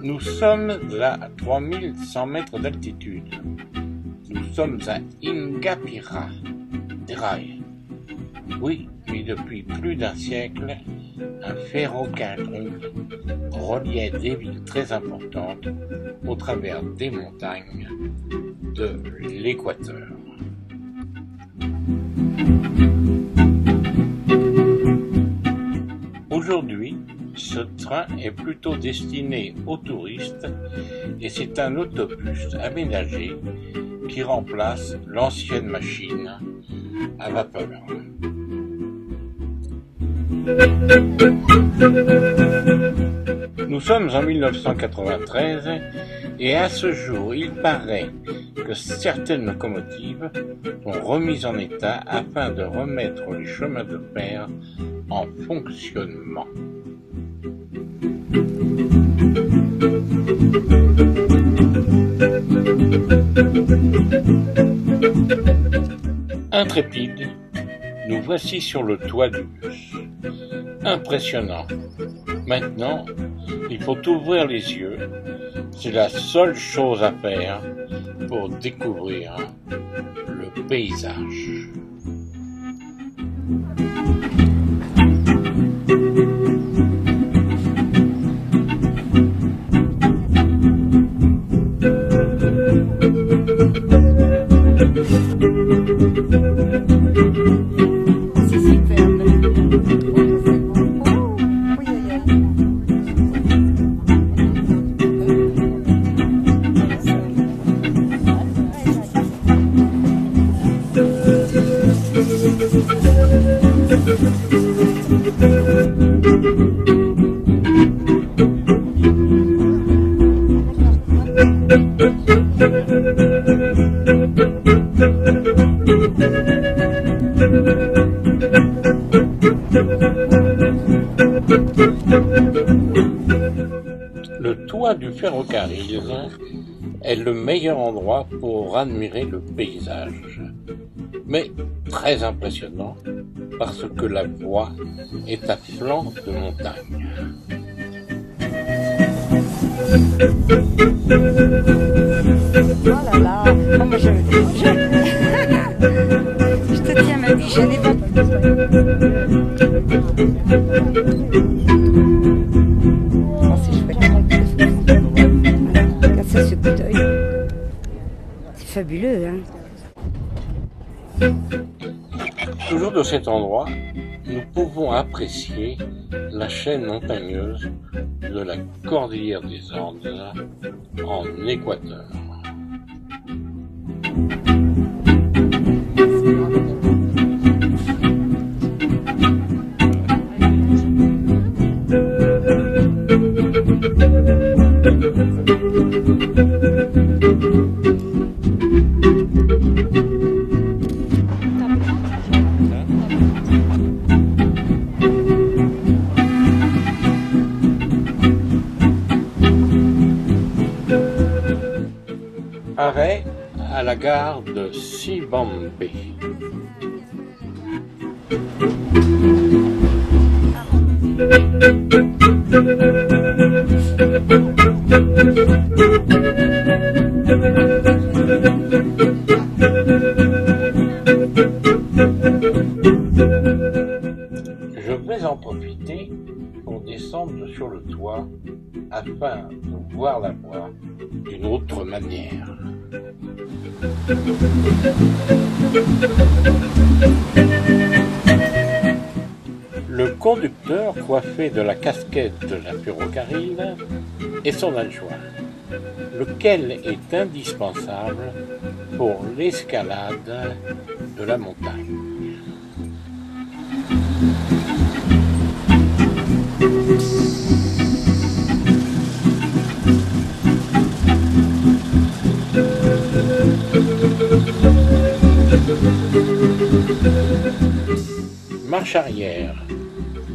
Nous sommes à 3100 mètres d'altitude. Nous sommes à Ingapira, Rai. Oui, mais depuis plus d'un siècle, un ferrocarril reliait des villes très importantes au travers des montagnes de l'Équateur. Aujourd'hui, ce train est plutôt destiné aux touristes et c'est un autobus aménagé qui remplace l'ancienne machine à vapeur. Nous sommes en 1993 et à ce jour, il paraît que certaines locomotives sont remises en état afin de remettre les chemins de fer en fonctionnement. Intrépide, nous voici sur le toit du bus. Impressionnant. Maintenant, il faut ouvrir les yeux. C'est la seule chose à faire pour découvrir le paysage. Le toit du ferrocarril est le meilleur endroit pour admirer le paysage, mais très impressionnant parce que la voie est à flanc de montagne. Oh là là, oh, moi je te tiens ma vie, je n'ai pas. Oh, c'est chouette. Regarde ça, ce coup d'œil. C'est fabuleux, hein. Toujours de cet endroit, nous pouvons apprécier la chaîne montagneuse de la cordillère des Andes en Équateur. Arrêt à la gare de Sibambe. Je vais en profiter pour descendre sur le toit afin de voir la voie d'une autre manière. Le conducteur coiffé de la casquette de la ferrocarril est son adjoint, lequel est indispensable pour l'escalade de la montagne. Marche arrière.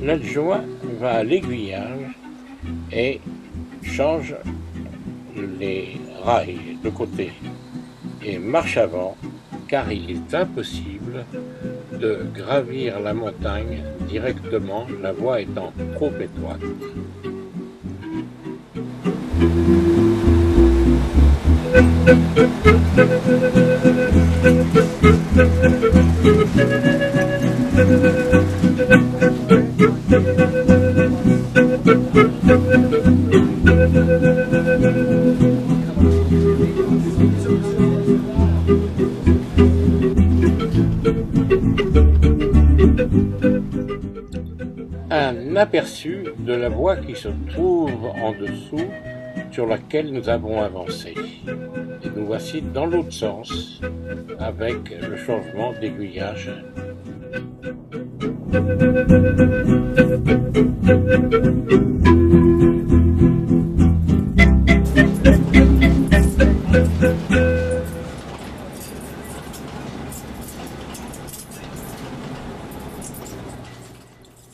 L'adjoint va à l'aiguillage et change les rails de côté. Et marche avant car il est impossible de gravir la montagne directement, la voie étant trop étroite. Un aperçu de la voie qui se trouve en dessous sur laquelle nous avons avancé. Et nous voici dans l'autre sens avec le changement d'aiguillage.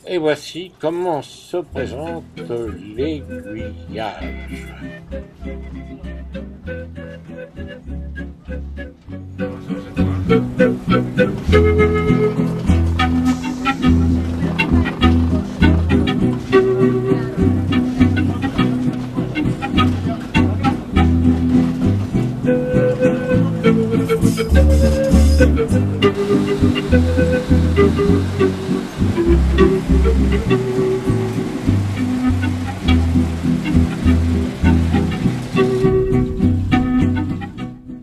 Et voici comment se présente l'aiguillage.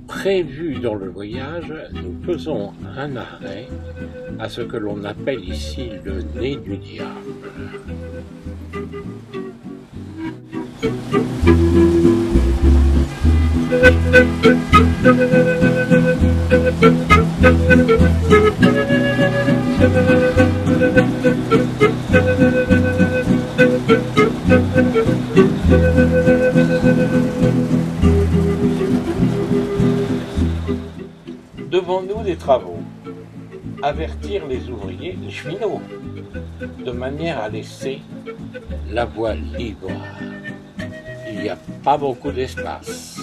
Prévu dans le voyage, nous faisons un arrêt à ce que l'on appelle ici le nez du diable. Devant nous des travaux, avertir les ouvriers, les cheminots, de manière à laisser la voie libre. Il n'y a pas beaucoup d'espace.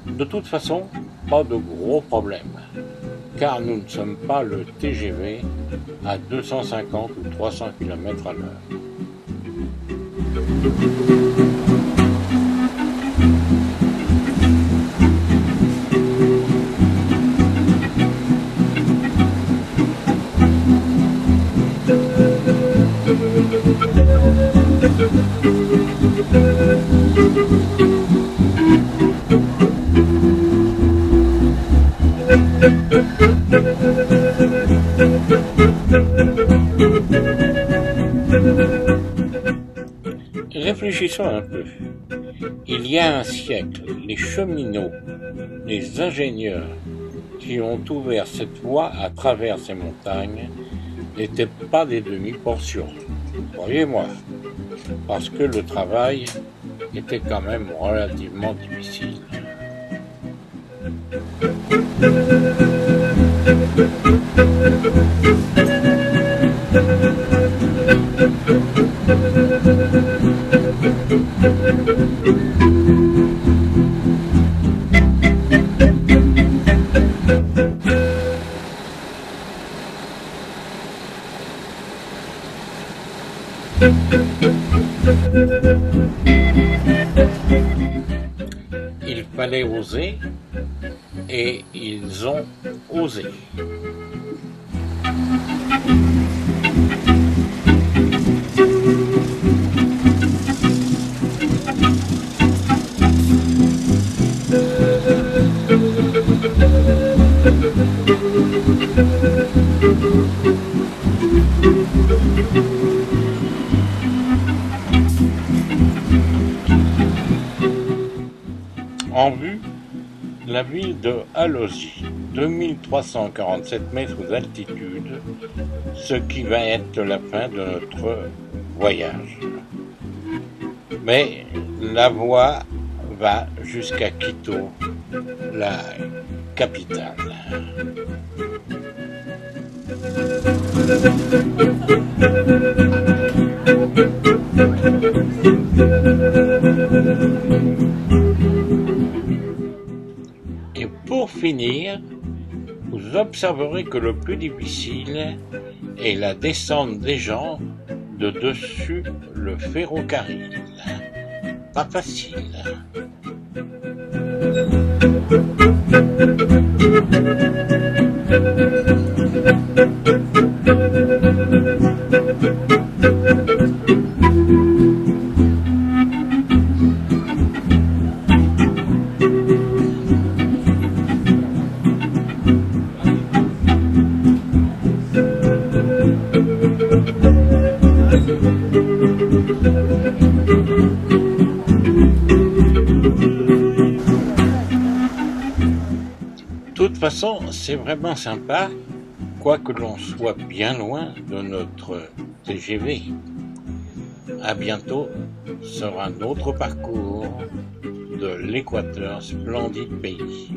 De toute façon, pas de gros problèmes, car nous ne sommes pas le TGV à 250 ou 300 km à l'heure. Réfléchissons un peu. Il y a un siècle, les cheminots, les ingénieurs qui ont ouvert cette voie à travers ces montagnes n'étaient pas des demi-portions, croyez-moi, parce que le travail était quand même relativement difficile. Il fallait oser, et ils ont osé. En vue, la ville de Alauzy, 2347 mètres d'altitude, ce qui va être la fin de notre voyage. Mais la voie va jusqu'à Quito, la capitale. Et pour finir, vous observerez que le plus difficile est la descente des gens de dessus le ferrocarril. Pas facile. De toute façon, c'est vraiment sympa, quoique l'on soit bien loin de notre TGV. À bientôt sur un autre parcours de l'Équateur, splendide pays.